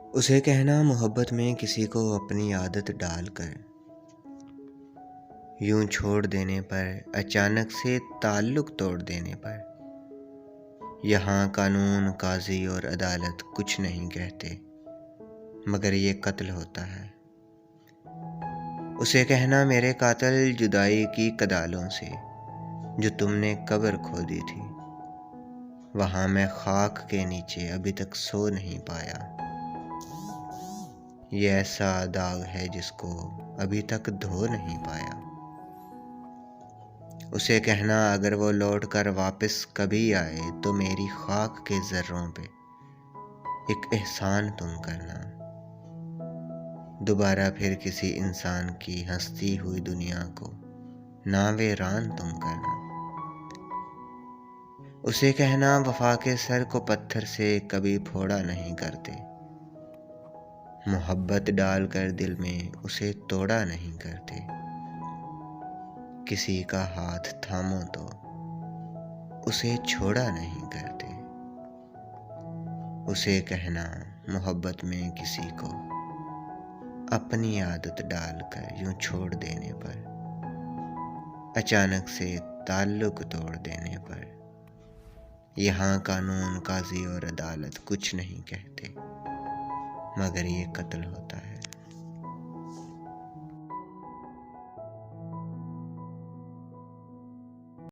उसे कहना मोहब्बत में किसी को अपनी आदत डालकर यूं छोड़ देने पर, अचानक से ताल्लुक तोड़ देने पर। यहाँ कानून, काजी और अदालत कुछ नहीं कहते, मगर ये कत्ल होता है। उसे कहना मेरे कातिल जुदाई की कदालों से, जो तुमने कब्र खोदी थी, वहाँ मैं खाक के नीचे अभी तक सो नहीं पाया। ये ऐसा दाग है जिसको अभी तक धो नहीं पाया। उसे कहना अगर वो लौट कर वापस कभी आए तो मेरी खाक के ज़र्रों पे एक एहसान तुम करना। दोबारा फिर किसी इंसान की हंसती हुई दुनिया को नावेरान तुम करना। उसे कहना वफा के सर को पत्थर से कभी फोड़ा नहीं करते, मोहब्बत डालकर दिल में उसे तोड़ा नहीं करते। किसी का हाथ थामो तो उसे छोड़ा नहीं करते। उसे कहना मोहब्बत में किसी को अपनी आदत डालकर यूं छोड़ देने पर, अचानक से ताल्लुक तोड़ देने पर। यहाँ कानून, काजी और अदालत कुछ नहीं कहते, मगर ये कत्ल होता है।